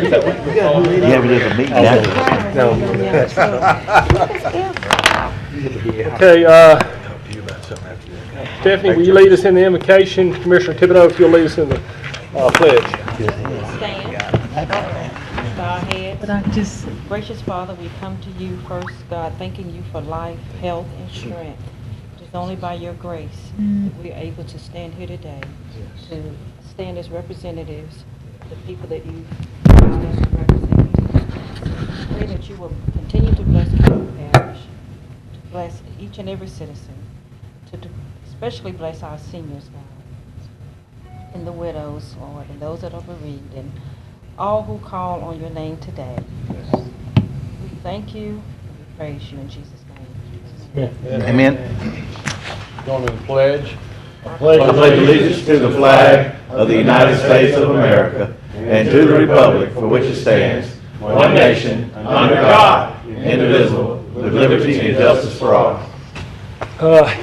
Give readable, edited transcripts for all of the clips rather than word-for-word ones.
Yeah, but there's a meeting now. No. Okay, Stephanie, will you lead us in the invocation? Commissioner Thibodeau, if you'll lead us in the pledge. Stand. Bow our heads. But I just, Gracious Father, we come to you first, God, thanking you for life, health, and strength. It is only by your grace that we are able to stand here today, to stand as representatives, the people that you allowed us to represent. Pray that you will continue to bless Caddo Parish, to bless each and every citizen, to especially bless our seniors, God, and the widows, Lord, and those that are bereaved, and all who call on your name today. We thank you and we praise you in Jesus' name. Amen. Going to the pledge. I pledge allegiance to the flag of the United States of America and to the republic for which it stands, one nation, under God, indivisible, with liberty and justice for all.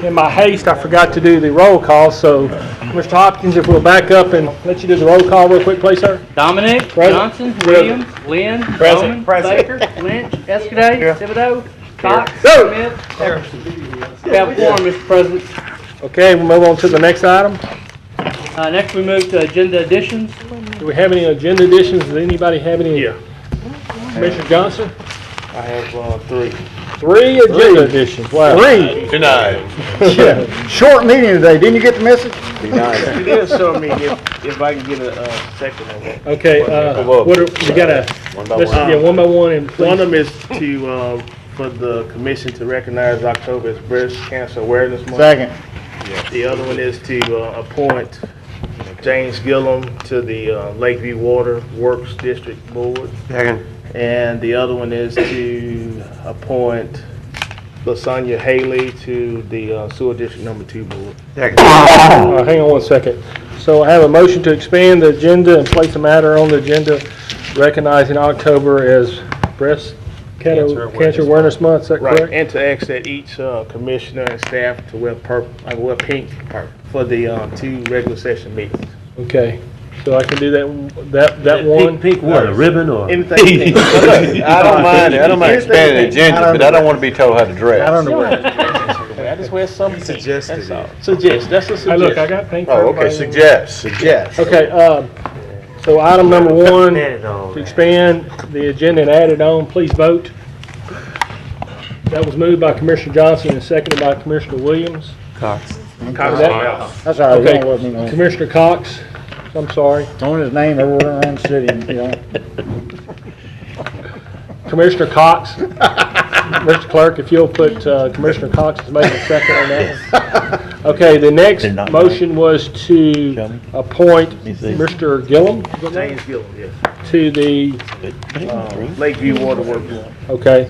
In my haste, I forgot to do the roll call, so Mr. Hopkins, if we'll back up and let you do the roll call real quick, please, sir. Dominic, Present. Johnson, Williams, Lynn, Present. Bowman, Baker, Lynch, Escaday, Thibodeau, Cox, Go. Smith. We have a quorum, Mr. President. Okay, we'll move on to the next item. Next we move to agenda additions. Do we have any agenda additions? Does anybody have any? Yeah. Commissioner Johnson? I have 3. 3 agenda additions. Wow. 3. Denied. Yeah. Short meeting today. Didn't you get the message? It is show me if I can get a second of it. Okay, what are, we got a, let's, yeah, one by one, and please. One of them is to for the commission to recognize October as Breast Cancer Awareness Month. Second. The other one is to appoint James Gillum to the Lakeview Water Works District Board. Second. And the other one is to appoint LaSonia Haley to the Sewer District Number 2 Board. Second. Hang on one second. So I have a motion to expand the agenda and place a matter on the agenda recognizing October as Breast Cancer Awareness Month. Is that Right, correct? and to ask that each commissioner and staff to wear wear pink for the 2 regular session meetings. Okay. So I can do that one. Pink what, a ribbon or? Anything pink. I don't mind it. I don't mind expanding the agenda, but I don't want to be told how to dress. I don't know where. I just wear something. Suggested. That's all. Suggest. That's a Hey, suggestion. look, I got pink. for Oh, okay, everybody. suggest. Okay, so item number 1, to expand the agenda and add it on, please vote. That was moved by Commissioner Johnson and seconded by Commissioner Williams. Cox. That's all right. Okay, Don't let me know. Commissioner Cox, I'm sorry. Throwing his name everywhere around the city, you know. Commissioner Cox. Mr. Clerk, if you'll put Commissioner Cox as making a second on that one. Okay, the next motion was to appoint Mr. Gillum James Gillum, yes. to the, Lakeview Water Works Board. okay.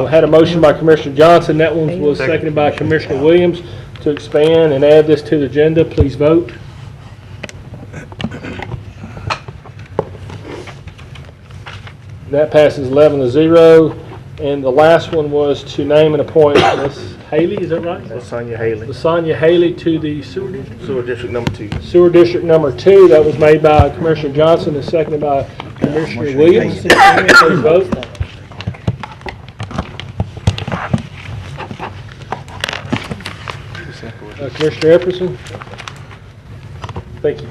Had a motion by Commissioner Johnson. That one was seconded by Commissioner Williams to expand and add this to the agenda. Please vote. That passes 11-0. And the last one was to name and appoint Ms. Haley, is that right? LaSonia Haley. LaSonia Haley to the sewer district? Sewer District Number 2. Sewer district number 2. That was made by Commissioner Johnson and seconded by Commissioner Williams. Please vote. Commissioner Epperson? Thank you.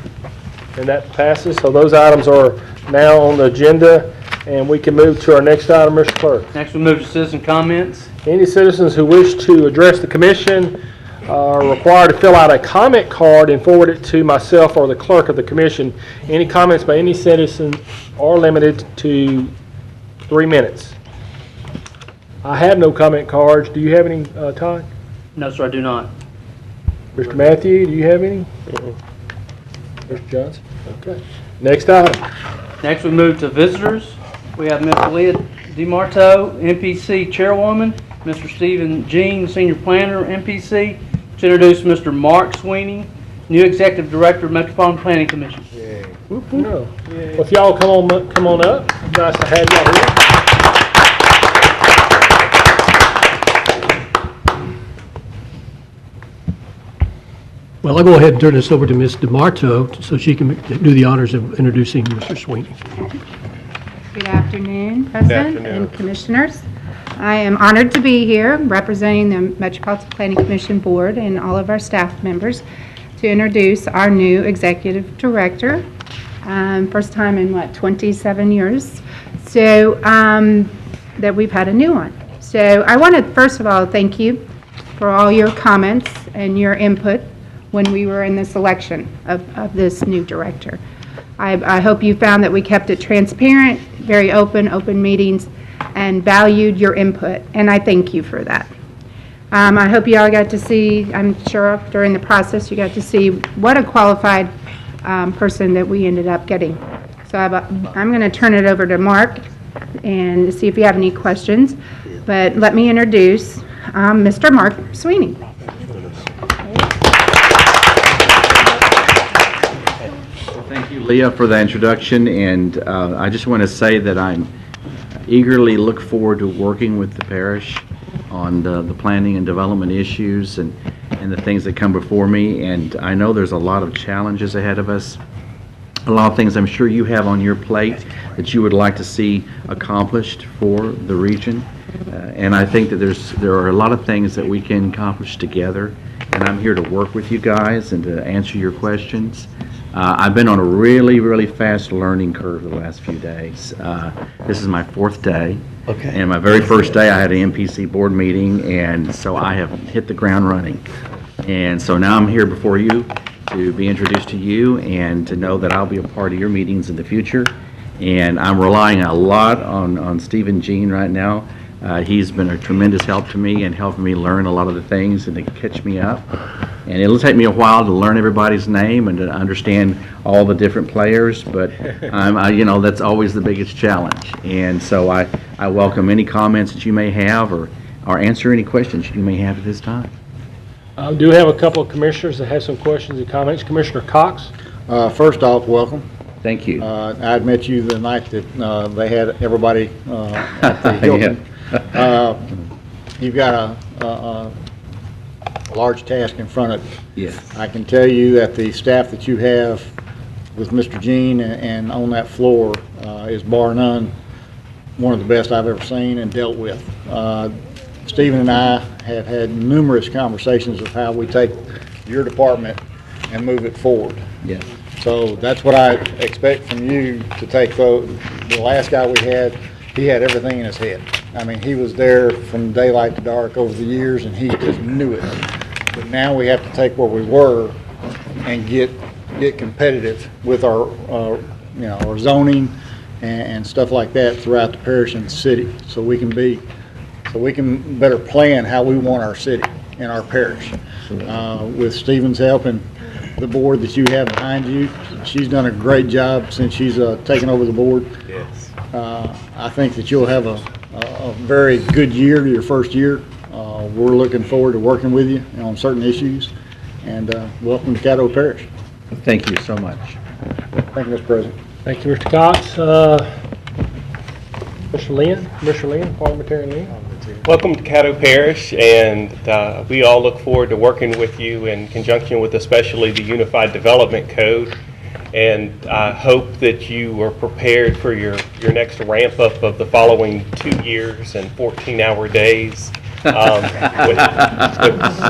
And that passes. So those items are now on the agenda, and we can move to our next item, Mr. Clerk. Next we move to citizen comments. Any citizens who wish to address the commission are required to fill out a comment card and forward it to myself or the clerk of the commission. Any comments by any citizen are limited to 3 minutes. I have no comment cards. Do you have any, Todd? No, sir, I do not. Mr. Matthew, do you have any? Mr. Johnson? Okay. Next item. Next we move to visitors. We have Ms. Leah DeMarto, MPC Chairwoman, Mr. Stephen Jean, Senior Planner, MPC, to introduce Mr. Mark Sweeney, new Executive Director of Metropolitan Planning Commission. No. Well, if y'all come on up. Nice to have y'all here. Well, I'll go ahead and turn this over to Ms. DeMarto so she can do the honors of introducing Mr. Sweeney. Good afternoon, President and Commissioners. I am honored to be here representing the Metropolitan Planning Commission Board and all of our staff members to introduce our new Executive Director. First time in, 27 years, so that we've had a new one. So I want to, first of all, thank you for all your comments and your input when we were in the selection of this new director. I hope you found that we kept it transparent, very open meetings, and valued your input, and I thank you for that. I hope you all got to see, I'm sure during the process, you got to see what a qualified person that we ended up getting. So I'm going to turn it over to Mark and see if you have any questions, but let me introduce Mr. Mark Sweeney. Thank you, Leah, for the introduction, and I just want to say that I'm eagerly look forward to working with the parish on the planning and development issues and the things that come before me, and I know there's a lot of challenges ahead of us, a lot of things I'm sure you have on your plate that you would like to see accomplished for the region, and I think that there are a lot of things that we can accomplish together, and I'm here to work with you guys and to answer your questions. I've been on a really fast learning curve the last few days. This is my 4th day. Okay. And my very first day I had an MPC board meeting, and so I have hit the ground running. And so now I'm here before you to be introduced to you and to know that I'll be a part of your meetings in the future. And I'm relying a lot on Stephen Jean right now. He's been a tremendous help to me and helping me learn a lot of the things and to catch me up. And it'll take me a while to learn everybody's name and to understand all the different players, but that's always the biggest challenge. And so I welcome any comments that you may have or answer any questions you may have at this time. I do have a couple of commissioners that have some questions and comments. Commissioner Cox. First off, welcome. Thank you. I met you the night that they had everybody at the Hilton. You've got a large task in front of you. Yes. I can tell you that the staff that you have with Mr. Jean and on that floor is bar none one of the best I've ever seen and dealt with. Stephen and I have had numerous conversations of how we take your department and move it forward. Yes. So that's what I expect from you to take. The last guy we had, he had everything in his head. I mean, he was there from daylight to dark over the years, and he just knew it. But now we have to take where we were and get competitive with our our zoning and stuff like that throughout the parish and the city, so we can better plan how we want our city and our parish. With Stephen's help and the board that you have behind you, she's done a great job since she's taken over the board. Yes. I think that you'll have a very good year to your first year. We're looking forward to working with you on certain issues, and welcome to Caddo Parish. Thank you so much. Thank you, Mr. President. Thank you, Mr. Cox. Mr. Lynn, Parliamentarian Lynn. Welcome to Caddo Parish, and we all look forward to working with you in conjunction with especially the Unified Development Code. And I hope that you are prepared for your next ramp up of the following 2 years and 14-hour days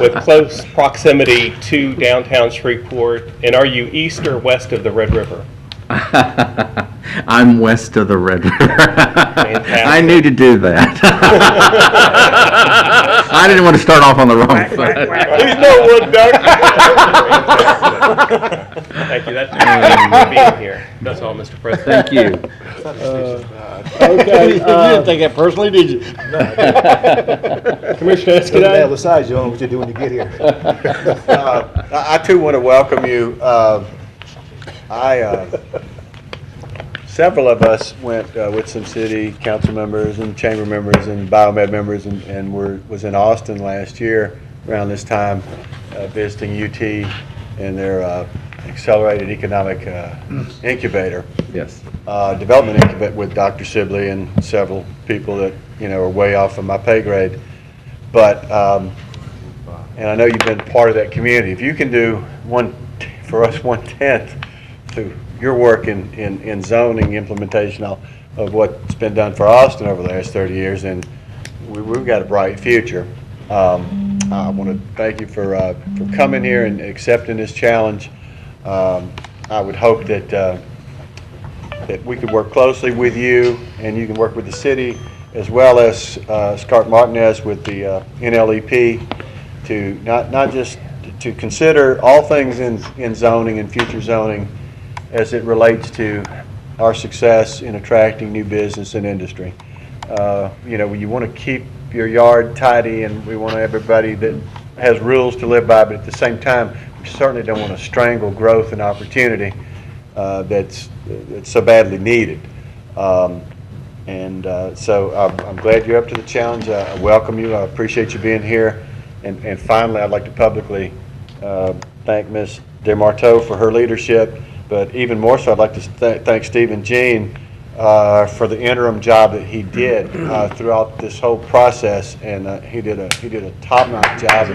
with close proximity to downtown Shreveport. And are you east or west of the Red River? I'm west of the Red River. I knew to do that. I didn't want to start off on the wrong foot. Please no one, Doug. Thank you. That's for being here. That's all, Mr. President. Thank you. Okay. You didn't take that personally, did you? Commissioner Escudero. Besides, you know what you do when you get here. I too want to welcome you. Several of us went with some city council members and chamber members and biomed members and was in Austin last year around this time visiting UT and their accelerated economic incubator. Yes. Development incubator with Dr. Sibley and several people that are way off of my pay grade. But and I know you've been part of that community. If you can do 1/10 through your work in zoning implementation, I'll of what's been done for Austin over the last 30 years, and we've got a bright future. I want to thank you for coming here and accepting this challenge. I would hope that we could work closely with you, and you can work with the city as well as Scott Martinez with the NLEP to not just to consider all things in zoning and future zoning as it relates to our success in attracting new business and industry. You know, you want to keep your yard tidy, and we want everybody that has rules to live by, but at the same time, we certainly don't want to strangle growth and opportunity that's so badly needed. So I'm glad you're up to the challenge. I welcome you. I appreciate you being here. And finally, I'd like to publicly thank Ms. DeMarteau for her leadership, but even more so, I'd like to thank Stephen Jean for the interim job that he did throughout this whole process, and he did a top-notch job.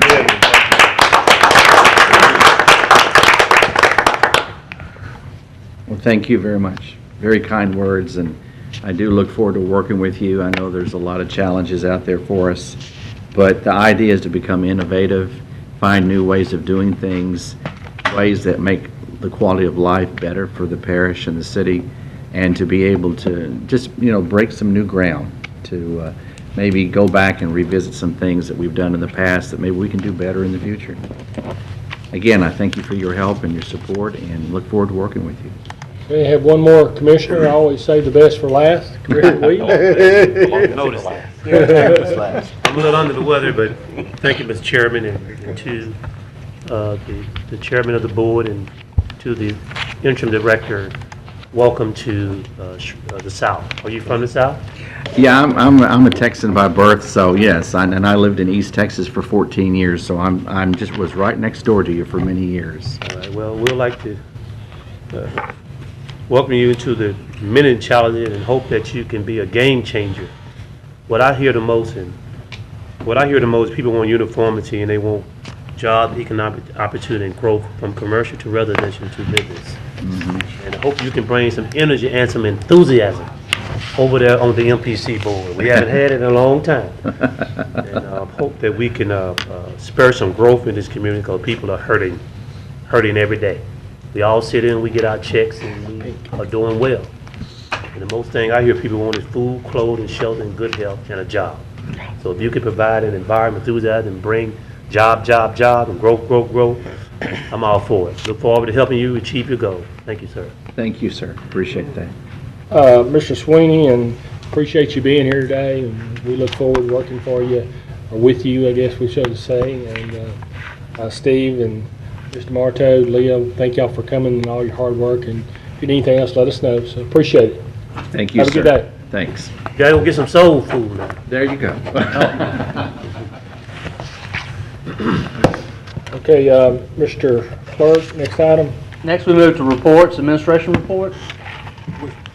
Well, thank you very much. Very kind words, and I do look forward to working with you. I know there's a lot of challenges out there for us, but the idea is to become innovative, find new ways of doing things, ways that make the quality of life better for the parish and the city, and to be able to just, you know, break some new ground, to maybe go back and revisit some things that we've done in the past that maybe we can do better in the future. Again, I thank you for your help and your support, and look forward to working with you. We have one more commissioner. I always save the best for last. Commissioner Williams. Notice that. I'm a little under the weather, but thank you, Mr. Chairman, and to the chairman of the board, and to the interim director. Welcome to the South. Are you from the South? Yeah, I'm a Texan by birth, so yes, and I lived in East Texas for 14 years, so I'm just was right next door to you for many years. All right. Well, we'd like to welcome you into the many challenges and hope that you can be a game changer. What I hear the most, people want uniformity, and they want job, economic opportunity, and growth from commercial to residential to business. And I hope you can bring some energy and some enthusiasm over there on the MPC board. We haven't had it in a long time. And I hope that we can spur some growth in this community, because people are hurting every day. We all sit in, we get our checks, and we are doing well. And the most thing I hear people want is food, clothing, shelter, and good health, and a job. So if you can provide an environment, enthusiasm, and bring job, and growth, I'm all for it. Look forward to helping you achieve your goal. Thank you, sir. Thank you, sir. Appreciate that. Mr. Sweeney, and appreciate you being here today, and we look forward to working for you, or with you, I guess we should say. And Steve and Mr. Marteau, Leo, thank y'all for coming and all your hard work. And if you need anything else, let us know. So appreciate it. Thank you, sir. Have a good day. Thanks. You gotta go get some soul food now. There you go. Okay, Mr. Clerk, next item. Next, we move to reports, administration report.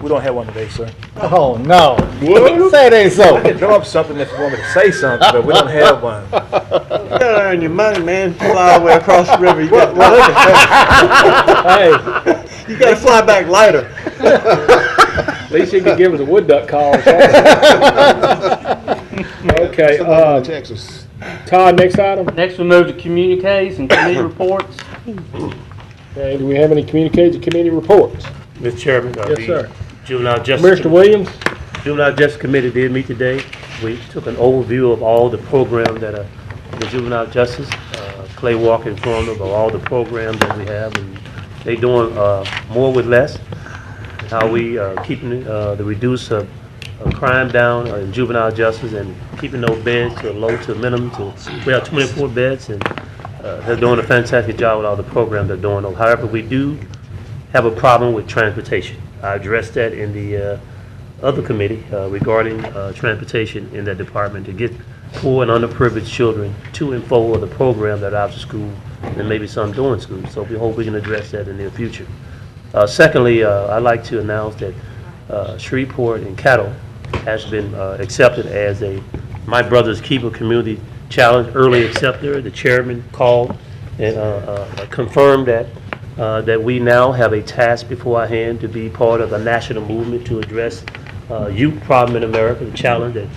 We don't have one today, sir. Oh, no. Say it ain't so. I can draw up something if you want me to say something, but we don't have one. You gotta earn your money, man. Fly all the way across the river. You got Hey, you gotta fly back lighter. at least you can give us a wood duck call. Okay, Texas. Todd, next item. Next, we move to communiques and committee reports. Okay, do we have any communicated committee reports? Mr. Chairman, Yes, sir. Juvenile Justice Mr. Williams? Juvenile Justice Committee did meet today. We took an overview of all the programs that are in the juvenile justice. Clay Walker informed them of all the programs that we have, and they doing more with less. How we keeping the reduce of crime down in juvenile justice, and keeping those beds to low to minimum. We have 24 beds, and they're doing a fantastic job with all the programs they're doing. However, we do have a problem with transportation. I addressed that in the other committee regarding transportation in that department to get poor and underprivileged children to and for the program that are out of school, and maybe some doing school. So we hope we can address that in the near future. Secondly, I'd like to announce that Shreveport and Caddo has been accepted as a My Brother's Keeper Community Challenge early acceptor. The chairman called and confirmed that we now have a task before our hand to be part of a national movement to address youth problem in America, the challenge that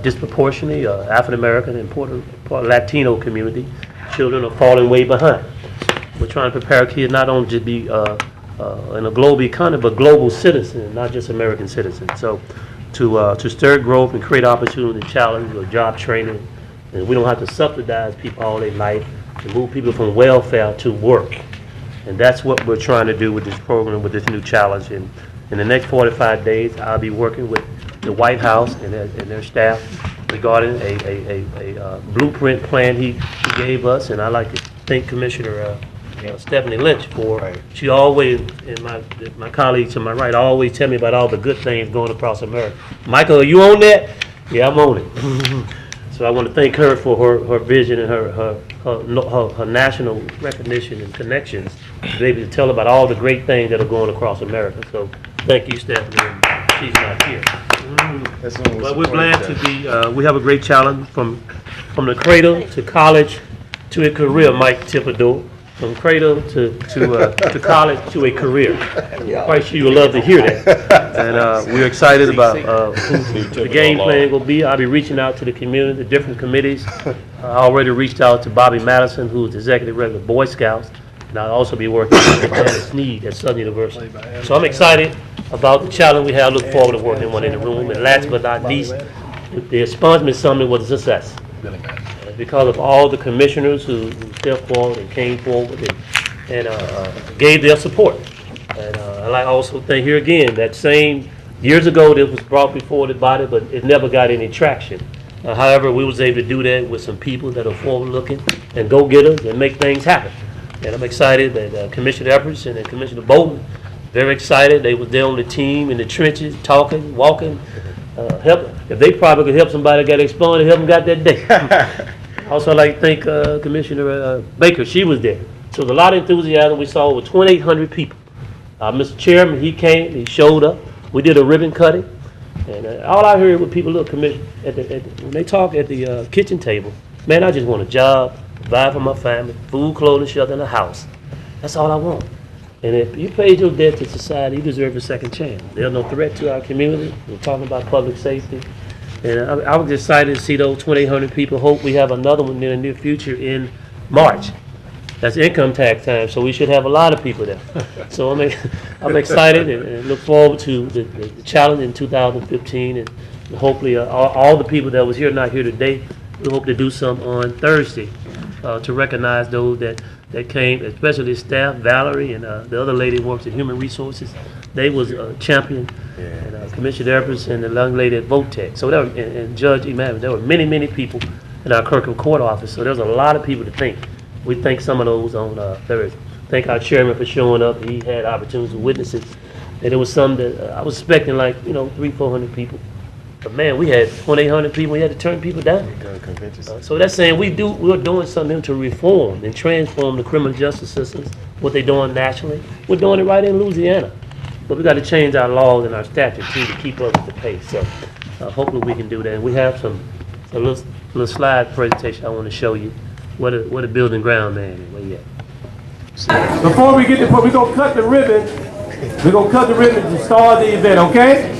disproportionately African American and Latino community children are falling way behind. We're trying to prepare kids not only to be in a global economy, but global citizens, not just American citizens. So to stir growth and create opportunity and challenge or job training, and we don't have to subsidize people all their life to move people from welfare to work. And that's what we're trying to do with this program, with this new challenge. And in the next 45 days, I'll be working with the White House and their staff regarding a blueprint plan he gave us. And I'd like to thank Commissioner Stephanie Lynch for, she always, and my colleagues to my right, always tell me about all the good things going across America. Michael, are you on that? Yeah, I'm on it. So I want to thank her for her vision and her national recognition and connections to be able to tell about all the great things that are going across America. So thank you, Stephanie. She's not here. But we're glad to be, we have a great challenge from the cradle to college to a career, Mike Thibodeau. From cradle to college to a career. I'm quite sure you'll love to hear that. And we're excited about who the game plan will be. I'll be reaching out to the community, the different committees. I already reached out to Bobby Madison, who is executive director of Boy Scouts, and I'll also be working with Janet Sneed at Southern University. So I'm excited about the challenge we have. Look forward to working one in the room. And last but not least, the Expungement Summit was a success. Because of all the commissioners who stepped forward and came forward and gave their support. And I'd like also thank here again, that same years ago that was brought before the body, but it never got any traction. However, we was able to do that with some people that are forward-looking and go-getters and make things happen. And I'm excited that Commissioner Epperson and Commissioner Bolton, very excited. They were there on the team in the trenches, talking, walking, helping. If they probably could help somebody that got expunged, help them got that day. Also, I'd like to thank Commissioner Baker. She was there. So there's a lot of enthusiasm. We saw over 2,800 people. Mr. Chairman, he came, he showed up. We did a ribbon cutting. And all I heard was people look, when they talk at the kitchen table, man, I just want a job, provide for my family, food, clothing, shelter, and a house. That's all I want. And if you paid your debt to society, you deserve a second chance. There's no threat to our community. We're talking about public safety. And I was excited to see those 2,800 people. Hope we have another one in the near future in March. That's income tax time, so we should have a lot of people there. So I'm excited and look forward to the challenge in 2015. And hopefully all the people that was here, not here today, we hope to do some on Thursday to recognize those that came, especially staff, Valerie, and the other lady who works in Human Resources. They was a champion, and Commissioner Epperson and the young lady at Votech. So there were, and Judge Emanuel, there were many, many people in our Kirkham Court office. So there's a lot of people to thank. We thank some of those on Thursday. Thank our chairman for showing up. He had opportunities to witness it. And there was some that I was expecting, like, 300-400 people. But man, we had 2,800 people. We had to turn people down. So that's saying we're doing something to reform and transform the criminal justice systems. What they're doing nationally, we're doing it right in Louisiana. But we got to change our laws and our statutes too to keep up with the pace. So hopefully we can do that. And we have a little slide presentation I want to show you. What a building ground man is. Where you at? Before we get to, we're gonna cut the ribbon. We're gonna cut the ribbon to start the event, okay?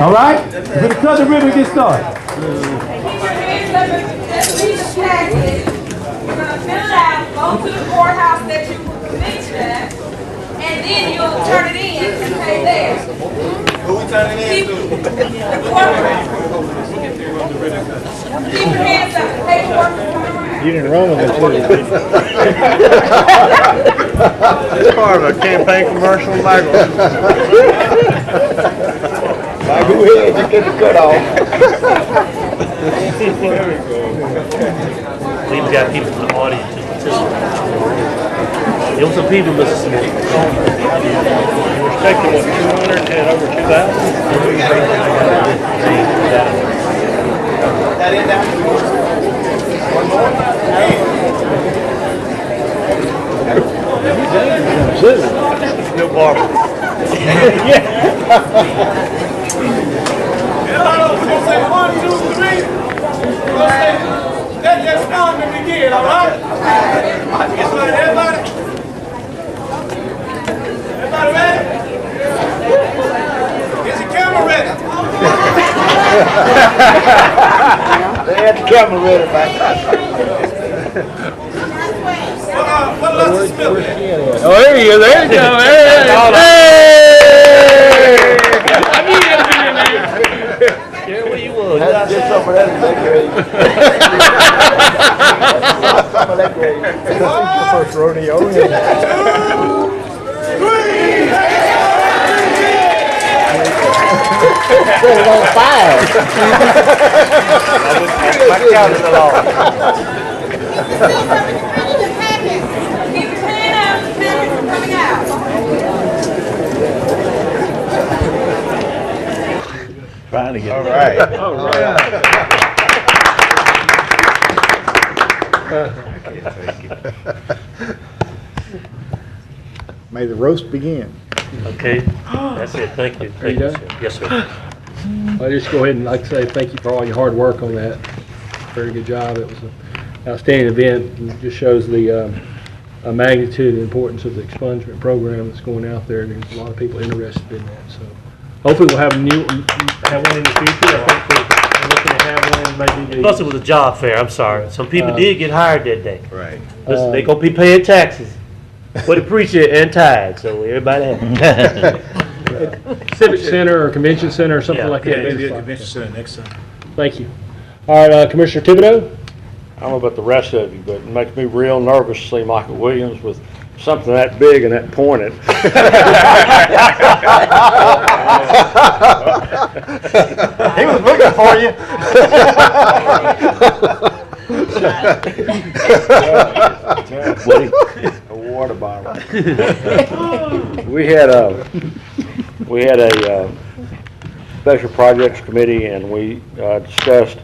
All right? We're gonna cut the ribbon and get started. We're gonna fill it out, go to the courthouse that you mentioned, and then you'll turn it in and pay there. Who we turning it in to? The courtroom. Keep your hands up. The paperwork is coming around. You didn't run with it, too. It's part of a campaign commercial, Michael. Michael, go ahead, you get the cut off. We even got people from the audience to participate. There was some people, Mr. Smith. We're expecting what, 200 and over 2,000? That in that. One more? No barber. Say 1, 2, 3. Let's start and begin, all right? Everybody? Everybody ready? Is the camera ready? They had the camera ready back. What Lester Smith? Oh, there he is. There you go. Yeah, where you was? That's just some of that grade. Some of that grade. First rodeo. Put it on fire. I counted it all. Keep your hand out, the packets are coming out. Trying to get. All right. All right. May the roast begin. Okay, that's it, thank you. Are you done? Yes, sir. I'll just go ahead and, like I say, thank you for all your hard work on that. Very good job. It was an outstanding event, and it just shows the magnitude and importance of the expungement program that's going out there. There's a lot of people interested in that, so hopefully we'll have one in the future. I think we're looking to have one maybe. Plus it was a job fair, I'm sorry. Some people did get hired that day. Right. Listen, they gonna be paying taxes for the preacher and tithes, so everybody happy. Civic Center or Convention Center or something like that. Maybe a convention center next time. Thank you. All right, Commissioner Thibodeau? I don't know about the rest of you, but it makes me real nervous to see Michael Williams with something that big and that pointed. He was looking for you. A water bottle. We had a special projects committee, and we discussed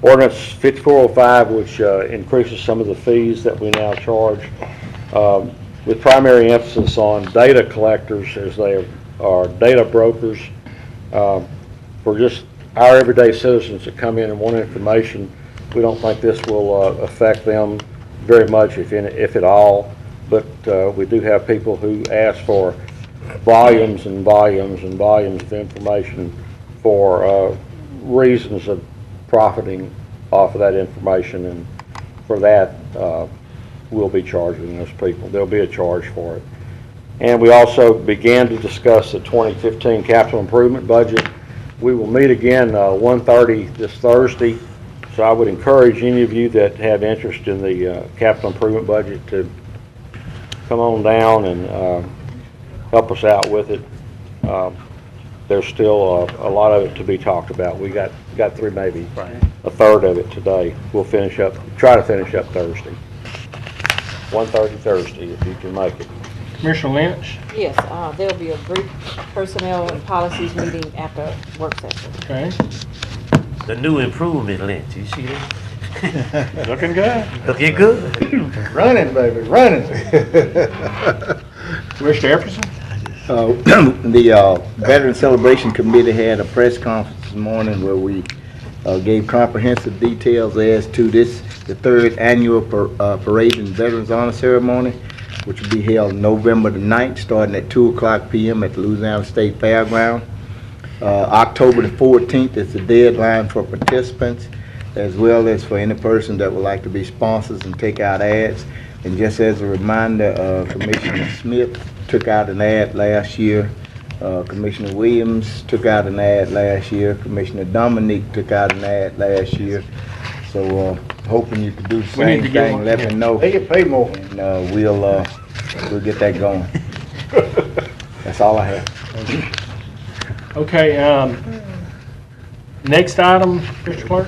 ordinance 5405, which increases some of the fees that we now charge, with primary emphasis on data collectors, as they are data brokers for just our everyday citizens that come in and want information. We don't think this will affect them very much, if at all, but we do have people who ask for volumes and volumes and volumes of information for reasons of profiting off of that information, and for that we'll be charging those people. There'll be a charge for it. And we also began to discuss the 2015 capital improvement budget. We will meet again 1:30 this Thursday, so I would encourage any of you that have interest in the capital improvement budget to come on down and help us out with it. There's still a lot of it to be talked about. We got through maybe a third of it today. We'll try to finish up Thursday. 1:30 Thursday, if you can make it. Commissioner Lynch? Yes, there'll be a brief personnel and policies meeting after work session. Okay. The new improvement, Lynch, you see that? Looking good. Looking good. Running, baby, running. Commissioner Epperson? The Veteran Celebration Committee had a press conference this morning where we gave comprehensive details as to the third annual parade and Veterans Honor Ceremony, which will be held November the 9th, starting at 2:00 p.m. at the Louisiana State Fairground. October the 14th is the deadline for participants, as well as for any person that would like to be sponsors and take out ads. And just as a reminder, Commissioner Smith took out an ad last year. Commissioner Williams took out an ad last year. Commissioner Dominique took out an ad last year. So hoping you could do the same thing. Let me know. They get paid more. And we'll get that going. That's all I have. Okay, next item, Mr. Clerk?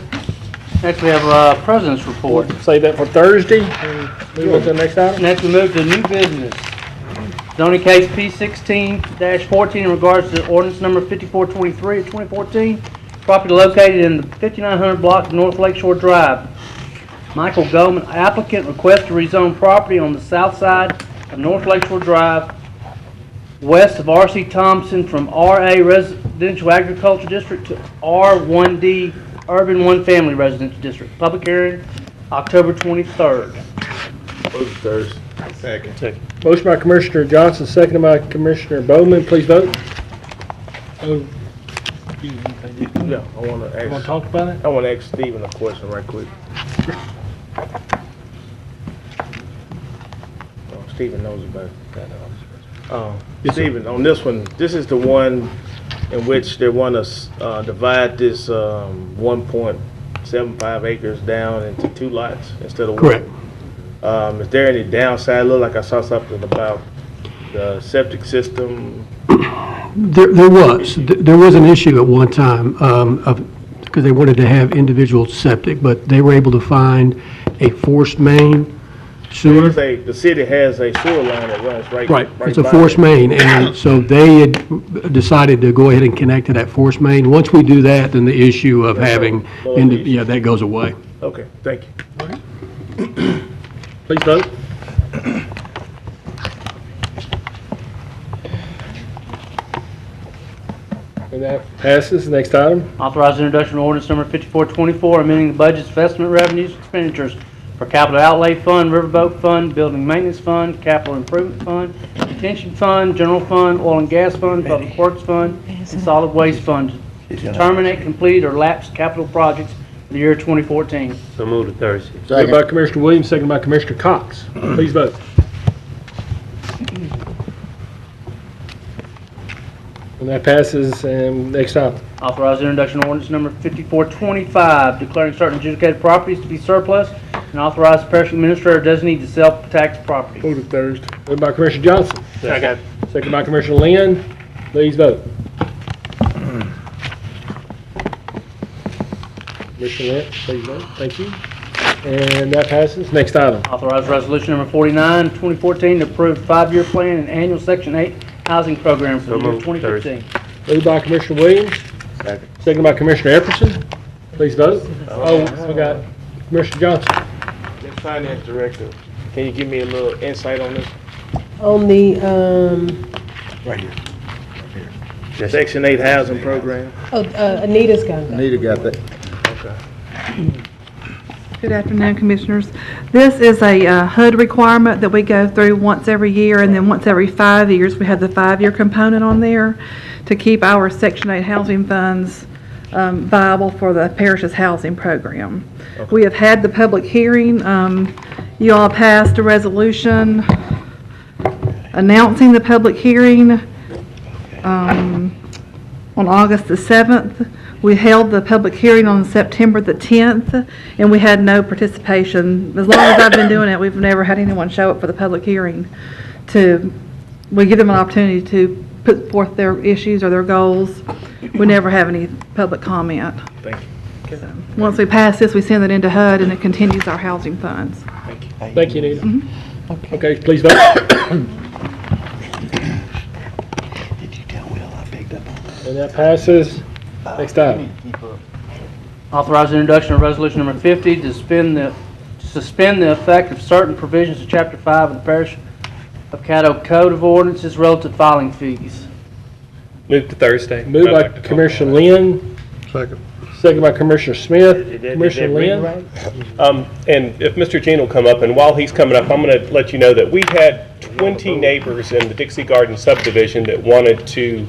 Next, we have a President's Report. Save that for Thursday, and move on to the next item? Next, we move to new business. Zoning case P16-14 in regards to ordinance number 5423 of 2014. Property located in the 5900 block of North Lakeshore Drive. Michael Goldman, applicant, requests to rezone property on the south side of North Lakeshore Drive, west of R.C. Thompson, from R.A. Residential Agriculture District to R1D Urban One Family Residential District. Public hearing, October 23rd. Second. Motion by Commissioner Johnson, seconded by Commissioner Bowman. Please vote. Oh, Yeah, I want to ask. Want to talk about it? I want to ask Stephen a question right quick. Stephen knows about that. Stephen, on this one, this is the one in which they want us divide this 1.75 acres down into 2 lots instead of one. Correct. Is there any downside? Look like I saw something about the septic system. There was an issue at one time because they wanted to have individual septic, but they were able to find a forced main sewer. The city has a sewer line that runs right. It's a by forced there. main, and so they had decided to go ahead and connect to that forced main. Once we do that, then the issue of having, that goes away. Okay, thank you. Please vote. And that passes. Next item. Authorize introduction of ordinance number 5424, amending the budgets of estimate revenues and expenditures for capital outlay fund, riverboat fund, building maintenance fund, capital improvement fund, detention fund, general fund, oil and gas fund, public works fund, and solid waste fund to terminate completed or lapsed capital projects for the year 2014. So moved to Thursday. Moved by Commissioner Williams, second by Commissioner Cox. Please vote. And that passes. And next item. Authorize introduction of ordinance number 5425, declaring certain adjudicated properties to be surplus, and authorize the parish administrator designate to sell tax property. Move to Thursday. Moved by Commissioner Johnson. Second. Second by Commissioner Lynn. Please vote. Commissioner Lynn, please vote. Thank you. And that passes. Next item. Authorize resolution number 49, 2014, to approve 5-year plan and annual Section 8 housing program for the year 2015. Moved by Commissioner Williams. Second by Commissioner Epperson. Please vote. Oh, we got Commissioner Johnson. Ms. Finance Director, can you give me a little insight on this? On the, Right here. Section 8 housing program? Anita's got that. Anita got that. Okay. Good afternoon, Commissioners. This is a HUD requirement that we go through once every year, and then once every 5 years, we have the 5-year component on there to keep our Section 8 housing funds viable for the parish's housing program. Okay. We have had the public hearing. You all passed a resolution announcing the public hearing on August the 7th. We held the public hearing on September the 10th, and we had no participation. As long as I've been doing it, we've never had anyone show up for the public hearing. We give them an opportunity to put forth their issues or their goals. We never have any public comment. Thank you. So, once we pass this, we send it into HUD, and it continues our housing funds. Thank you. Thank you, Anita. Mm-hmm. Okay, please vote. Did you tell Will I picked up on that? And that passes. Next item. Authorize introduction of resolution number 50 to suspend the effect of certain provisions of Chapter 5 of the Parish of Caddo Code of Ordinances relative to filing fees. Move to Thursday. Moved by Commissioner Lynn. Second. Second by Commissioner Smith. Commissioner Lynn. And if Mr. Jean will come up, and while he's coming up, I'm going to let you know that we had 20 neighbors in the Dixie Garden subdivision that wanted to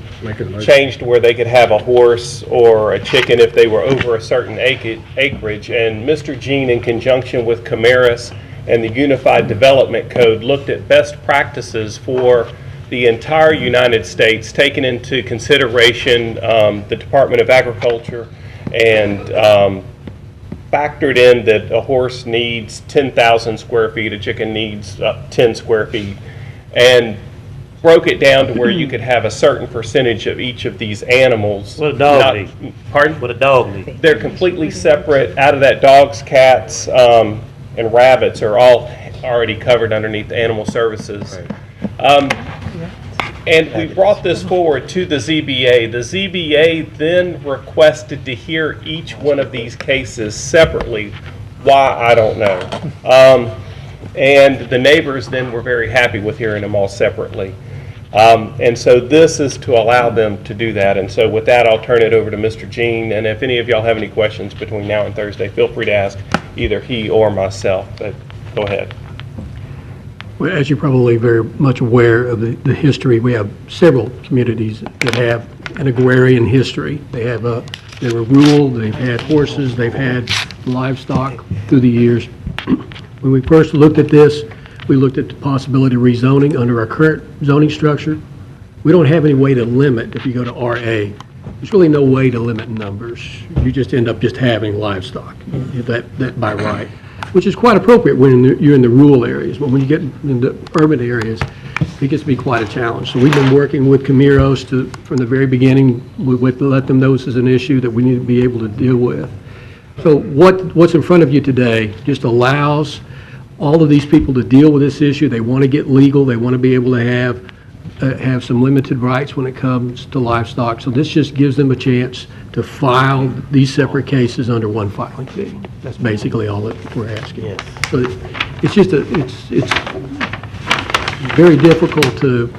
change to where they could have a horse or a chicken if they were over a certain acreage. And Mr. Jean, in conjunction with Camaris and the Unified Development Code, looked at best practices for the entire United States, taking into consideration the Department of Agriculture, and factored in that a horse needs 10,000 square feet, a chicken needs 10 square feet, and broke it down to where you could have a certain percentage of each of these animals. What a dog need? Pardon? What a dog need? They're completely separate. Out of that, dogs, cats, and rabbits are all already covered underneath animal services. And we brought this forward to the ZBA. The ZBA then requested to hear each one of these cases separately. Why, I don't know. And the neighbors then were very happy with hearing them all separately. And so this is to allow them to do that. And so with that, I'll turn it over to Mr. Jean. And if any of y'all have any questions between now and Thursday, feel free to ask either he or myself. But go ahead. Well, as you're probably very much aware of the history, we have several communities that have an agrarian history. They have They were rural, they've had horses, they've had livestock through the years. When we first looked at this, we looked at the possibility of rezoning under our current zoning structure. We don't have any way to limit if you go to RA. There's really no way to limit numbers. You just end up just having livestock, that by right, which is quite appropriate when you're in the rural areas. But when you get into urban areas, it gets to be quite a challenge. So we've been working with Camiros from the very beginning, with let them know this is an issue that we need to be able to deal with. So what's in front of you today just allows all of these people to deal with this issue. They want to get legal. They want to be able to have some limited rights when it comes to livestock. So this just gives them a chance to file these separate cases under one filing fee. That's basically all that we're asking. Yes. So it's just it's very difficult to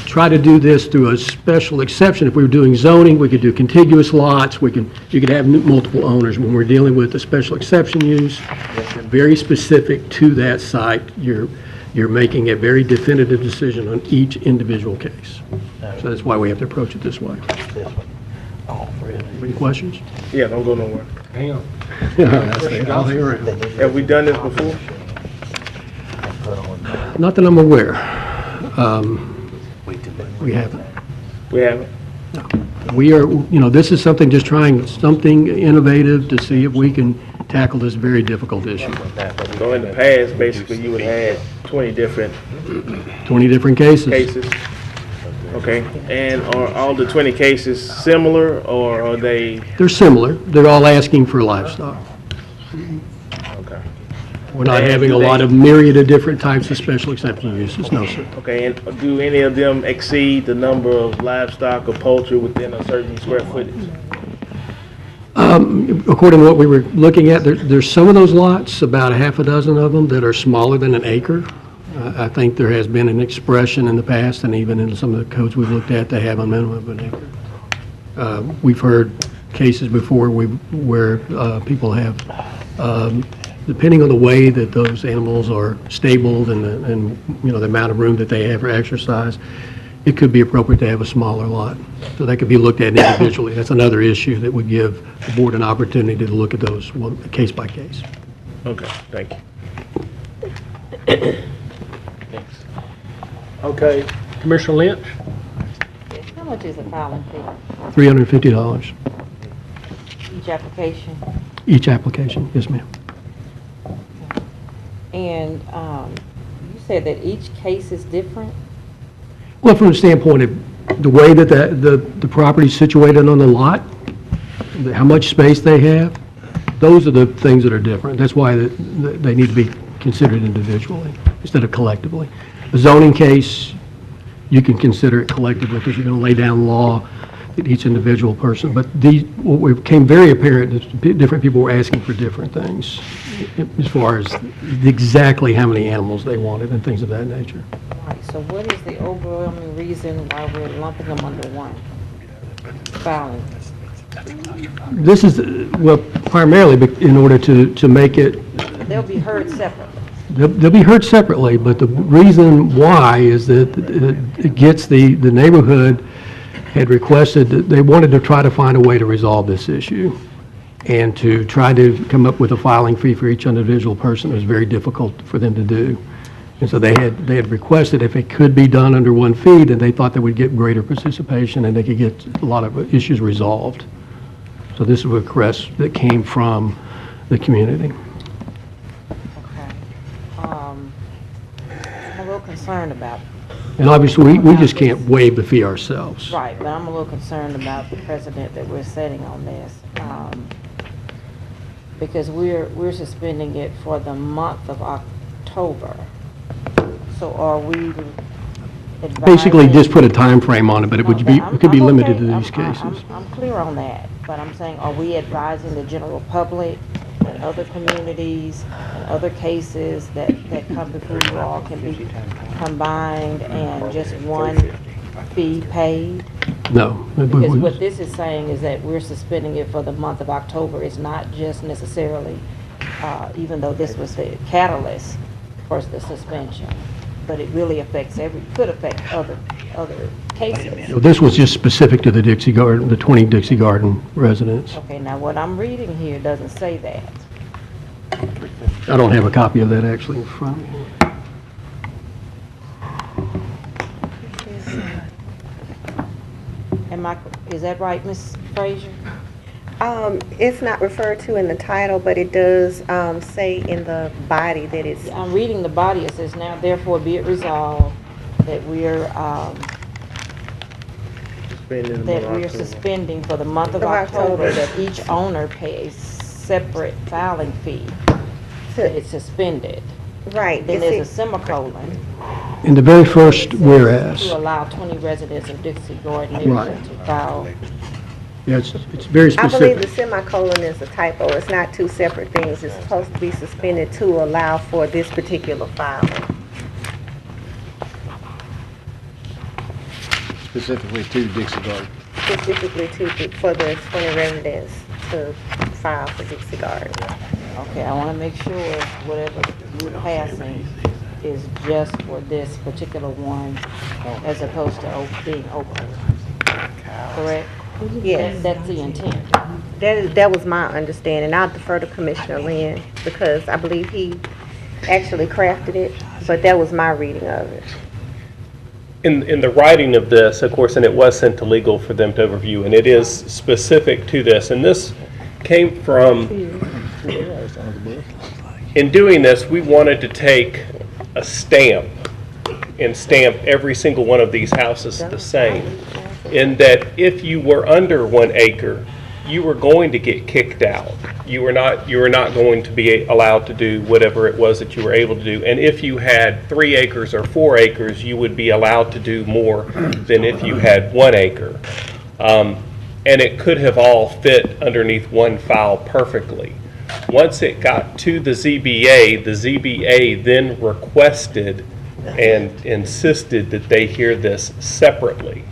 try to do this through a special exception. If we were doing zoning, we could do contiguous lots. You could have multiple owners. When we're dealing with a special exception use, very specific to that site, you're making a very definitive decision on each individual case. So that's why we have to approach it this way. Any questions? Yeah, don't go nowhere. Hang on. I'll hang around. Have we done this before? Not that I'm aware. We haven't. We haven't? No. We are, this is something, just trying something innovative to see if we can tackle this very difficult issue. So in the past, basically, you would have 20 different cases. Okay, and are all the 20 cases similar, or are they? They're similar. They're all asking for livestock. Okay. We're not having a lot of myriad of different types of special exception uses, no, sir. Okay, and do any of them exceed the number of livestock or poultry within a certain square footage? According to what we were looking at, there's some of those lots, about a half a dozen of them, that are smaller than an acre. I think there has been an expression in the past, and even in some of the codes we've looked at, they have a minimum of an acre. We've heard cases before where people have, depending on the way that those animals are stabled and the amount of room that they have for exercise, it could be appropriate to have a smaller lot. So that could be looked at individually. That's another issue that would give the board an opportunity to look at those case by case. Okay, thank you. Okay, Commissioner Lynch? How much is a filing fee? $350 Each application? each application. Yes, ma'am. And you said that each case is different? Well, from the standpoint of the way that the property is situated on the lot, how much space they have, those are the things that are different. That's why they need to be considered individually instead of collectively. A zoning case, you can consider it collectively because you're going to lay down law that each individual person. But what became very apparent is different people were asking for different things as far as exactly how many animals they wanted and things of that nature. Right, so what is the overwhelming reason why we're lumping them under one filing? This is, well, primarily in order to make it... They'll be heard separately. They'll be heard separately, but the reason why is that it gets the neighborhood had requested that they wanted to try to find a way to resolve this issue and to try to come up with a filing fee for each individual person. It was very difficult for them to do. And so they had requested if it could be done under one fee, then they thought they would get greater participation and they could get a lot of issues resolved. So this is a request that came from the community. Okay. I'm a little concerned about. And obviously, we just can't waive the fee ourselves. Right, but I'm a little concerned about the precedent that we're setting on this. Because we're suspending it for the month of October. So are we advising? Basically, just put a time frame on it, but it would be, it could be limited to these cases. I'm clear on that, but I'm saying, are we advising the general public and other communities and other cases that come before you all can be combined and just one fee paid? No. Because what this is saying is that we're suspending it for the month of October. It's not just necessarily, even though this was the catalyst for the suspension. but it really affects could affect other cases. So this was just specific to the Dixie Garden, the 20 Dixie Garden residents. Okay, now what I'm reading here doesn't say that. I don't have a copy of that actually in front of me. Is that right, Ms. Frazier? It's not referred to in the title, but it does say in the body that it's... I'm reading the body. It says, now therefore be it resolved that we're suspending for the month of October that each owner pays separate filing fee, that it's suspended. Right. Then there's a semicolon. In the very first whereas. To allow 20 residents of Dixie Garden neighborhood to file. Yeah, it's very I believe specific. the semicolon is a typo. It's not two separate things. It's supposed to be suspended to allow for this particular filing. Specifically to Dixie Garden. Specifically for the 20 residents to file for Dixie Garden. Okay, I want to make sure whatever we're passing is just for this particular one as opposed to being open. Correct? Yes. That's the intent. That was my understanding. I'll defer to Commissioner Lynn because I believe he actually crafted it, but that was my reading of it. In the writing of this, of course, and it was sent to legal for them to overview, and it is specific to this, and this came from, in doing this, we wanted to take a stamp and stamp every single one of these houses the same, in that if you were under 1 acre, you were going to get kicked out. You were not going to be allowed to do whatever it was that you were able to do. And if you had 3 acres or 4 acres, you would be allowed to do more than if you had 1 acre. And it could have all fit underneath one file perfectly. Once it got to the ZBA then requested and insisted that they hear this separately.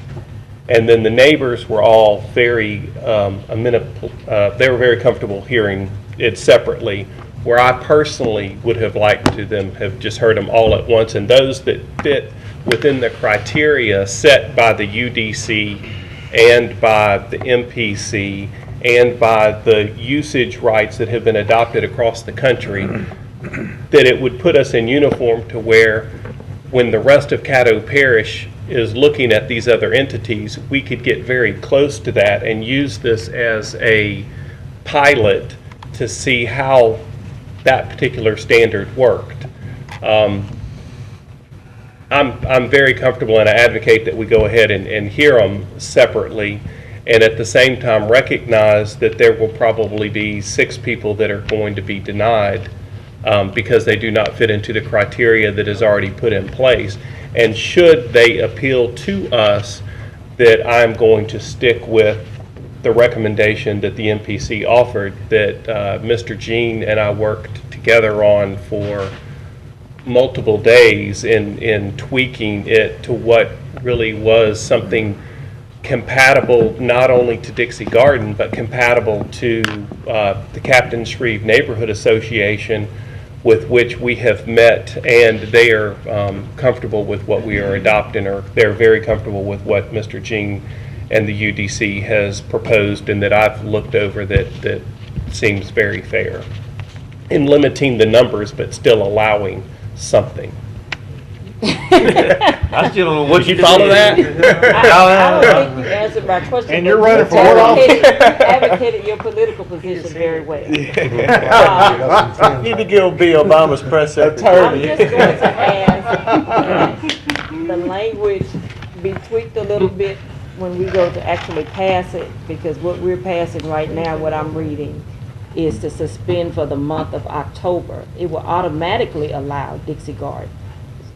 And then the neighbors were all very amenable, they were very comfortable hearing it separately, where I personally would have liked to have just heard them all at once. And those that fit within the criteria set by the UDC and by the MPC and by the usage rights that have been adopted across the country, that it would put us in uniform to where when the rest of Caddo Parish is looking at these other entities, we could get very close to that and use this as a pilot to see how that particular standard worked. I'm very comfortable and I advocate that we go ahead and hear them separately, and at the same time recognize that there will probably be 6 people that are going to be denied because they do not fit into the criteria that is already put in place. And should they appeal to us, that I'm going to stick with the recommendation that the MPC offered, that Mr. Jean and I worked together on for multiple days in tweaking it to what really was something compatible not only to Dixie Garden, but compatible to the Captain Shreve Neighborhood Association, with which we have met, and they are comfortable with what we are adopting, or they're very comfortable with what Mr. Jean and the UDC has proposed, and that I've looked over that seems very fair in limiting the numbers, but still allowing something. I still don't know what you follow that. I don't think you answered my question. And you're running for what office? Advocated your political position very well. Need to give B. Obama's press secretary. I'm just going to ask the language be tweaked a little bit when we go to actually pass it, because what we're passing right now, what I'm reading, is to suspend for the month of October. It will automatically allow Dixie Garden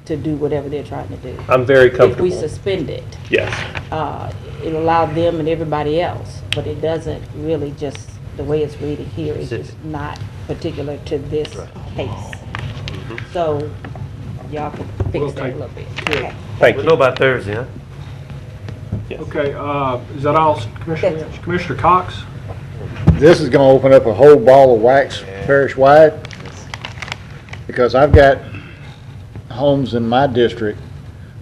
to do whatever they're trying to do. I'm very comfortable. If we suspend it. Yes. It'll allow them and everybody else, but it doesn't really just, the way it's reading here is just not particular to this case. So y'all can fix that a little bit. Okay. Thank you. We'll know about Thursday, huh? Yes. Okay, is that all, Commissioner Lynch? Commissioner Cox? This is gonna open up a whole ball of wax parish-wide, because I've got homes in my district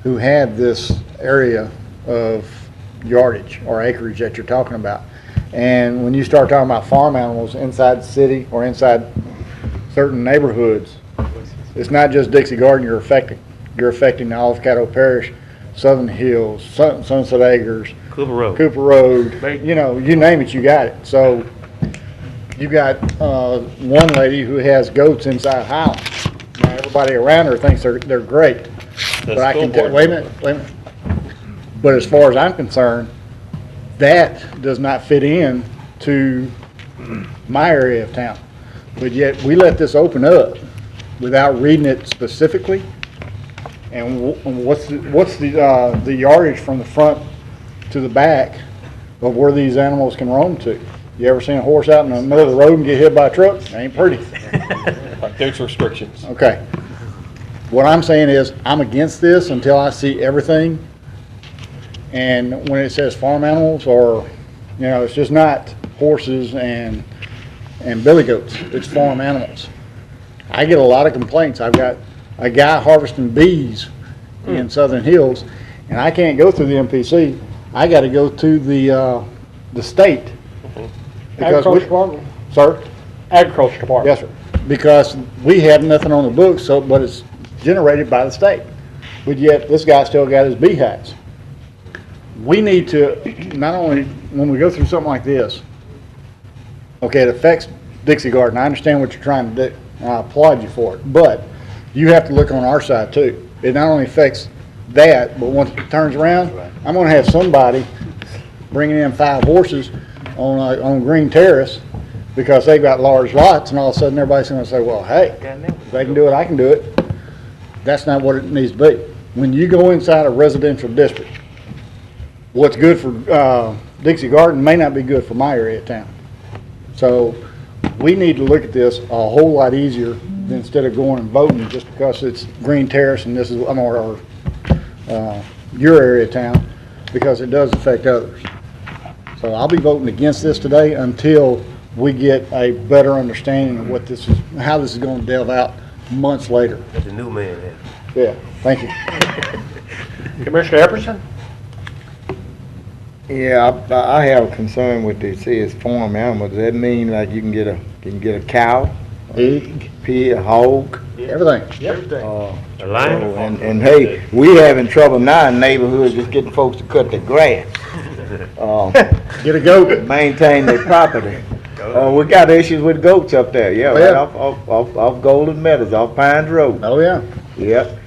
who have this area of yardage or acreage that you're talking about. And when you start talking about farm animals inside the city or inside certain neighborhoods, it's not just Dixie Garden you're affecting. You're affecting all of Caddo Parish, Southern Hills, Sunset Acres, Cooper Road. You know, you name it, you got it. So you got one lady who has goats inside Highland. Now, everybody around her thinks they're great. But I can tell, wait a minute. But as far as I'm concerned, that does not fit in to my area of town. But yet we let this open up without reading it specifically. And what's the yardage from the front to the back of where these animals can roam to? You ever seen a horse out in the middle of the road and get hit by a truck? It ain't pretty. There's restrictions. Okay. What I'm saying is I'm against this until I see everything. And when it says farm animals, or, you know, it's just not horses and billy goats. It's farm animals. I get a lot of complaints. I've got a guy harvesting bees in Southern Hills, and I can't go through the MPC. I got to go to the state. Agriculture Department? Sir? Agriculture Department. Yes, sir. Because we have nothing on the books, so but it's generated by the state. But yet this guy still got his beehives. We need to, not only when we go through something like this, okay, it affects Dixie Garden. I understand what you're trying to do. I applaud you for it. But you have to look on our side too. It not only affects that, but once it turns around, I'm going to have somebody bringing in 5 horses on Green Terrace because they've got large lots, and all of a sudden everybody's going to say, well, hey, if they can do it, I can do it. That's not what it needs to be. When you go inside a residential district, what's good for Dixie Garden may not be good for my area of town. So we need to look at this a whole lot easier than instead of going and voting just because it's Green Terrace and this is your area of town, because it does affect others. So I'll be voting against this today until we get a better understanding of what this is, how this is going to delve out months later. That's a new man there. Yeah, thank you. Commissioner Epperson? Yeah, I have a concern with this. Say it's farm animals. Does that mean like you can get a cow, pig, a hog, everything? Everything. A lion? And hey, we having trouble now in neighborhoods just getting folks to cut the grass. Get a goat. Maintain their property. We got issues with goats up there. Yeah, right off Golden Meadows, off Pines Road. Oh yeah. Yep.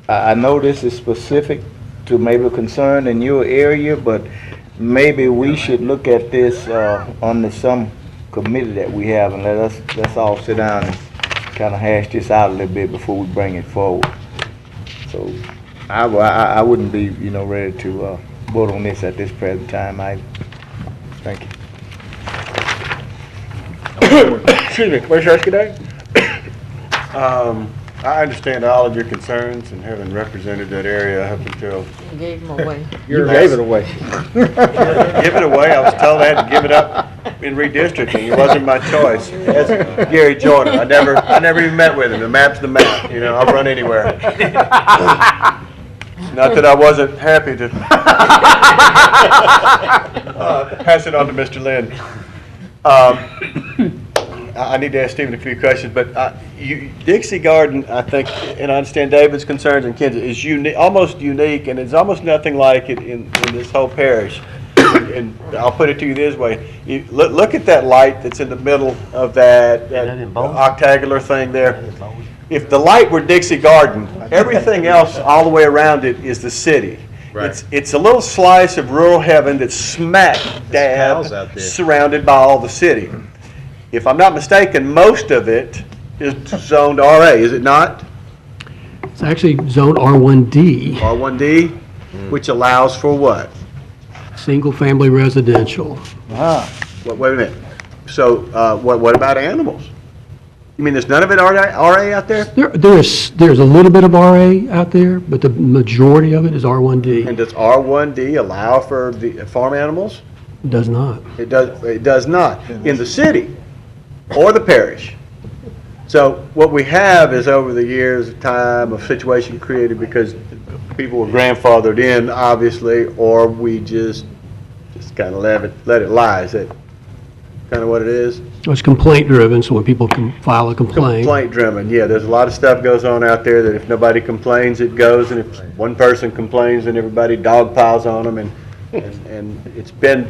I know this is specific to maybe a concern in your area, but maybe we should look at this under some committee that we have, and let's all sit down and kind of hash this out a little bit before we bring it forward. So I wouldn't be, ready to vote on this at this present time either. Thank you. Excuse me, Commissioner Escudé? I understand all of your concerns, and having represented that area up until... You gave them away. You gave it away. Give it away. I was told I had to give it up in redistricting. It wasn't my choice. That's Gary Jordan. I never even met with him. The map's the map. I'll run anywhere. Not that I wasn't happy to pass it on to Mr. Lynn. I need to ask Stephen a few questions, but Dixie Garden, I think, and I understand David's concerns and Ken's, is almost unique, and it's almost nothing like it in this whole parish. And I'll put it to you this way. Look at that light that's in the middle of that octagonal thing there. If the light were Dixie Garden, everything else all the way around it is the city. Right. It's a little slice of rural heaven that's smack dab surrounded by all the city. If I'm not mistaken, most of it is zoned RA, is it not? It's actually zoned R1D. R1D, which allows for what? Single-family residential. Wait a minute. So what about animals? You mean there's none of it RA out there? There's a little bit of RA out there, but the majority of it is R1D. And does R1D allow for the farm animals? It does not. It does not. In the city, or the parish. So what we have is over the years of time, a situation created because people were grandfathered in, obviously, or we just kind of let it lie. Is that kind of what it is? It's complaint driven, so when people can file a complaint. Complaint driven, yeah. There's a lot of stuff goes on out there that if nobody complains, it goes, and if one person complains, then everybody dog piles on them, and it's been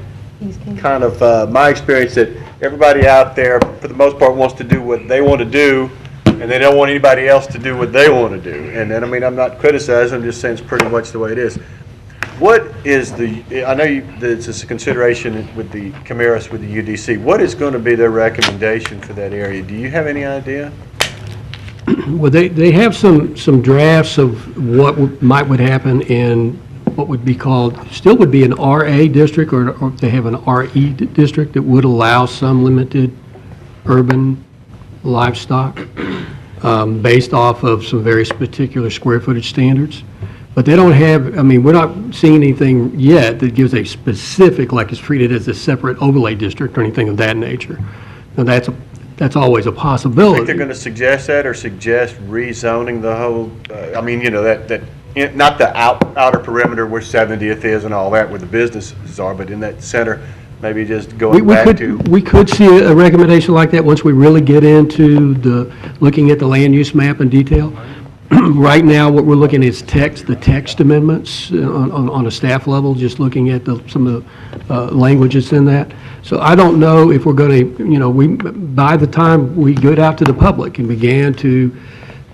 kind of my experience that everybody out there, for the most part, wants to do what they want to do, and they don't want anybody else to do what they want to do. And then, I mean, I'm not criticizing, I'm just saying it's pretty much the way it is. What is I know it's a consideration with the Camaris, with the UDC. What is going to be their recommendation for that area? Do you have any idea? Well, they have some drafts of what would happen in what would be called, still would be an RA district, or they have an RE district that would allow some limited urban livestock based off of some very particular square footage standards. But they don't have, I mean, we're not seeing anything yet that gives a specific, like it's treated as a separate overlay district or anything of that nature. Now, that's always a possibility. I think they're going to suggest that, or suggest rezoning the whole, I mean, you know, not the outer perimeter where 70th is and all that, where the businesses are, but in that center, maybe just going back to. We could see a recommendation like that once we really get into looking at the land use map in detail. Right now, what we're looking at is the text amendments on a staff level, just looking at some of the languages in that. So I don't know if we're going to, you know, by the time we get out to the public and began to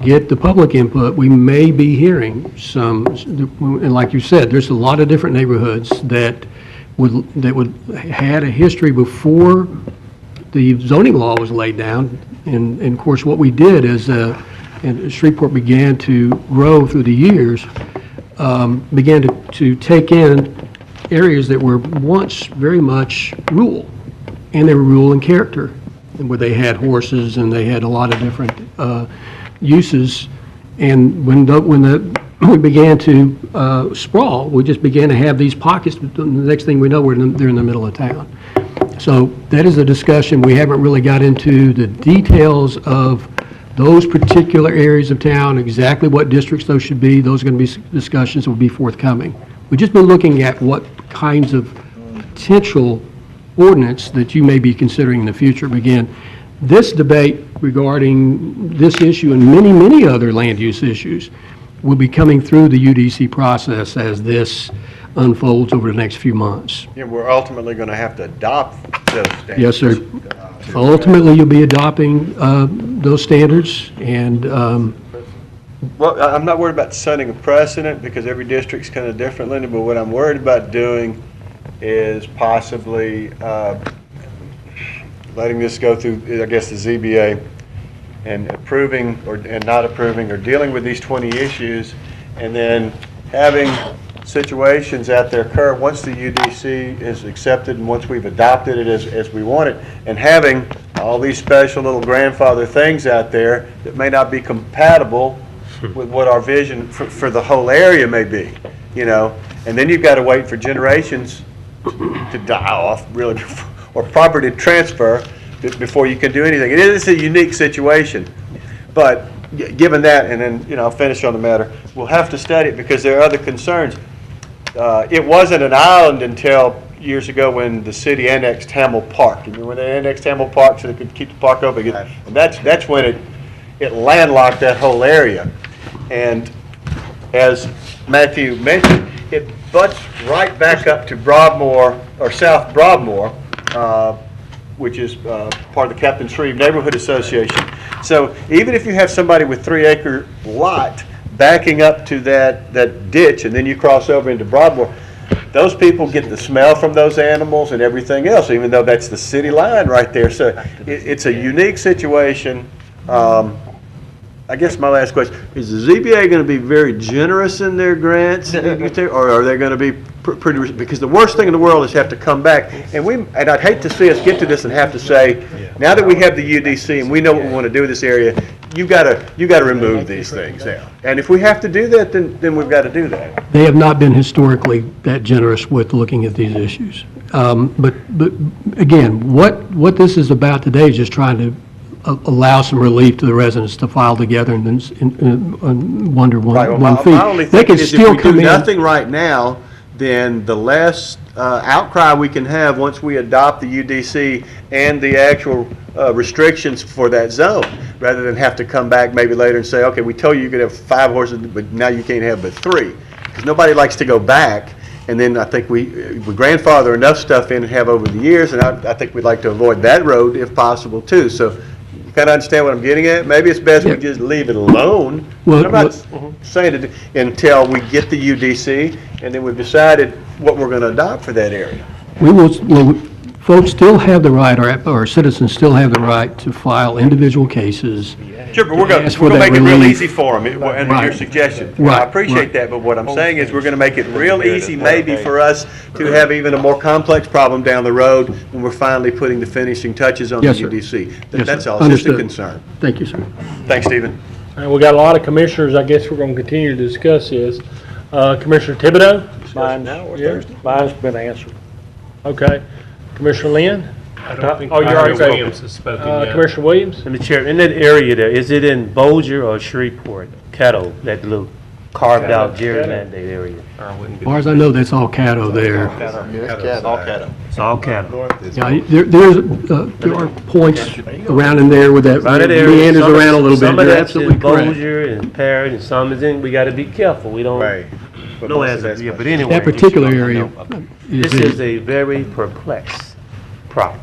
get the public input, we may be hearing some, and like you said, there's a lot of different neighborhoods that would had a history before the zoning law was laid down. And of course, what we did is, and Shreveport began to grow through the years, began to take in areas that were once very much rural, and they were rural in character, and where they had horses and they had a lot of different uses. And when we began to sprawl, we just began to have these pockets. The next thing we know, they're in the middle of town. So that is a discussion. We haven't really got into the details of those particular areas of town, exactly what districts those should be. Those are going to be discussions that will be forthcoming. We've just been looking at what kinds of potential ordinance that you may be considering in the future. But again, this debate regarding this issue and many, many other land use issues will be coming through the UDC process as this unfolds over the next few months. Yeah, we're ultimately going to have to adopt those standards. Yes, sir. Ultimately, you'll be adopting those standards, and well, I'm not worried about setting a precedent because every district's kind of different, Linda, but what I'm worried about doing is possibly letting this go through, I guess, the ZBA and approving and not approving or dealing with these 20 issues, and then having situations out there occur once the UDC is accepted and once we've adopted it as we want it, and having all these special little grandfather things out there that may not be compatible with what our vision for the whole area may be, you know, and then you've got to wait for generations to die off, really, or property transfer before you can do anything. It is a unique situation, but given that, and then, you know, I'll finish on the matter, we'll have to study it because there are other concerns. It wasn't an island until years ago when the city annexed Hamill Park. You remember when they annexed Hamill Park so they could keep the park open again? And that's when it landlocked that whole area. And as Matthew mentioned, it butts right back up to Broadmoor, or South Broadmoor, which is part of the Captain Shreve Neighborhood Association. So even if you have somebody with 3-acre lot backing up to that ditch, and then you cross over into Broadmoor, those people get the smell from those animals and everything else, even though that's the city line right there. So it's a unique situation. I guess my last question, is the ZBA going to be very generous in their grants, or are they going to be pretty, because the worst thing in the world is have to come back, and I'd hate to see us get to this and have to say, now that we have the UDC and we know what we want to do with this area, you gotta remove these things now. And if we have to do that, then we've got to do that. They have not been historically that generous with looking at these issues. But again, what this is about today is just trying to allow some relief to the residents to file together and then wonder one fee. My only They thing could is if still we come do in. nothing right now, then the less outcry we can have once we adopt the UDC and the actual restrictions for that zone, rather than have to come back maybe later and say, okay, we told you could have 5 horses, but now you can't have but 3. Because nobody likes to go back, and then I think we grandfather enough stuff in and have over the years, and I think we'd like to avoid that road if possible too. So you kind of understand what I'm getting at? Maybe it's best we just leave it alone. Well, I'm not saying it until we get the UDC, and then we've decided what we're going to adopt for that area. Folks still have the right, or citizens still have the right to file individual cases. Sure, but we're going to make it real easy for them, and your suggestion. I appreciate that, but what I'm saying is we're going to make it real easy maybe for us to have even a more complex problem down the road when we're finally putting the finishing touches on the UDC. That's all, it's just a concern. Thank you, sir. Thanks, Stephen. And we got a lot of commissioners, I guess we're going to continue to discuss this. Commissioner Thibodeau? Mine's been answered. Okay. Commissioner Lynn? I don't think Oh, you already spoke. Williams has spoken yet. Commissioner Williams? And the chair, in that area there, is it in Bossier or Shreveport? Caddo, that little carved out gerrymandered area. As far as I know, that's all Caddo there. It's all Caddo. Yeah, there are points around in there with that meanders around a little bit. Some of You're that's in absolutely correct. Bossier and Parish, and some is in, we gotta be careful, we don't know as of yet, but anyway. That particular area This is a very perplexed problem.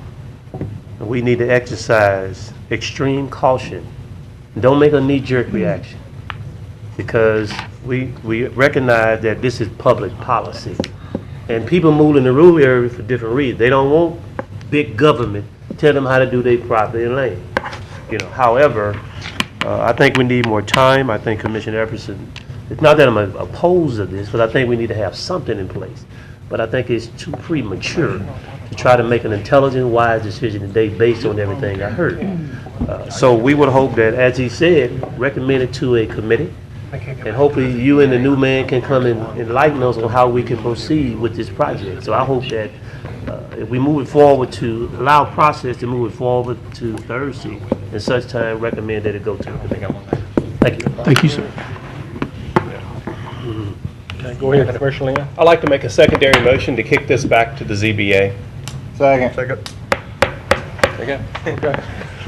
And we need to exercise extreme caution. Don't make a knee-jerk reaction, because we recognize that this is public policy. And people move in the rural area for different reasons. They don't want big government to tell them how to do their property and land. However, I think we need more time. I think Commissioner Epperson, it's not that I'm opposed to this, but I think we need to have something in place. But I think it's too premature to try to make an intelligent, wise decision today based on everything I heard. So we would hope that, as he said, recommend it to a committee, and hopefully you and the new man can come and enlighten us on how we can proceed with this project. So I hope that if we move it forward to allow process to move it forward to Thursday, and such time recommend that it go to the committee. Thank you. Thank you, sir. Okay, go ahead, Commissioner Lynn. I'd like to make a secondary motion to kick this back to the ZBA. Second. Okay.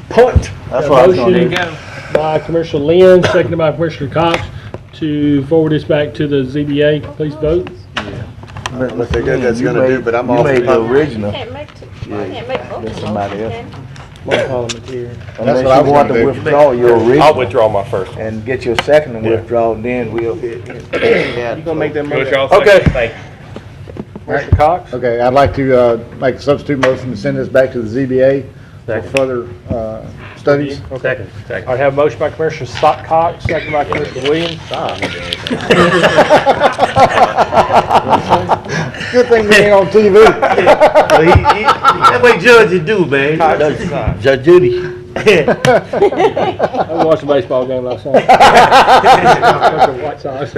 Point. That's what I was going to do. Motion by Commissioner Lynn, seconded by Commissioner Cox, to forward this back to the ZBA. Please vote. What they got that's going to do, but I'm You off. made the original. Can't make both That's of somebody them, else. can Unless you want to withdraw your original. I'll withdraw my first one. And get your second and withdraw, then we'll hit. You gonna make that motion? Okay. Thank you. Commissioner Cox? Okay, I'd like to make a substitute motion to send this back to the ZBA for further studies. Okay. I have a motion by Commissioner Cox, seconded by Commissioner Williams. Good thing we ain't on TV. That's what judges do, man. Judge Judy. I watched the baseball game last night. White Sox.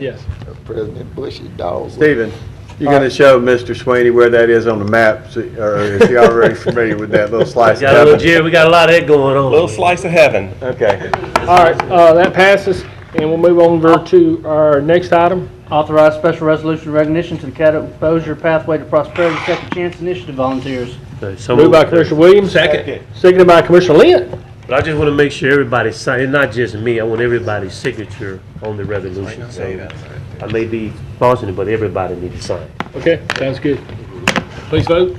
Yes. President Bush's dog. Stephen, you're going to show Mr. Sweeney where that is on the map, or is he already familiar with that little slice of heaven? Jerry, we got a lot of that going on. Little slice of heaven. Okay. All right, that passes, and we'll move over to our next item. Authorize special resolution recognition to the Caddo Bossier Pathway to Prosperity Second Chance Initiative volunteers. Moved by Commissioner Williams. Seconded by Commissioner Lynn. But I just want to make sure everybody sign, and not just me, I want everybody's signature on the resolution. So I may be sponsoring it, but everybody needs to sign. Okay, sounds good. Please vote.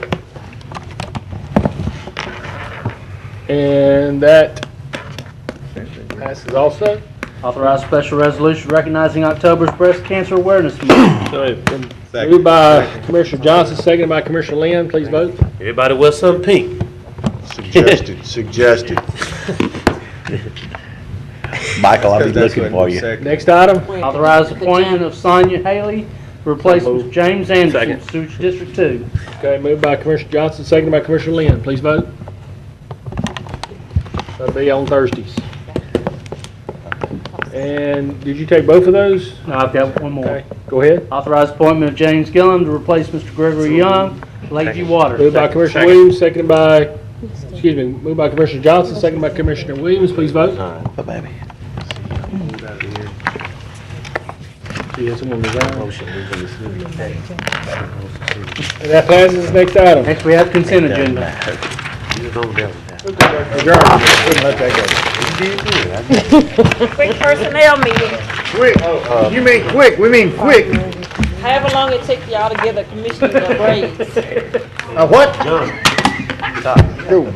And that passes also. Authorize special resolution recognizing October's Breast Cancer Awareness Month. Moved by Commissioner Johnson, seconded by Commissioner Lynn. Please vote. Everybody wear something pink. Suggested. Michael, I'll be looking for you. Next item. Authorize appointment of Sonia Haley for replacement of James Anderson, Stewart District 2. Okay, moved by Commissioner Johnson, seconded by Commissioner Lynn. Please vote. That'll be on Thursdays. And did you take both of those? No, I've got one more. Okay, go ahead. Authorized appointment of James Gillum to replace Mr. Gregory Young, Lakeview Water. Moved by Commissioner Williams, seconded by, excuse me, moved by Commissioner Johnson, seconded by Commissioner Williams. Please vote. Baby. And that passes. Next item. Next, we have consent agenda. Quick personnel meeting. Quick, you mean quick, we mean quick. However long it takes y'all to get a commissioner a raise. What? Cool.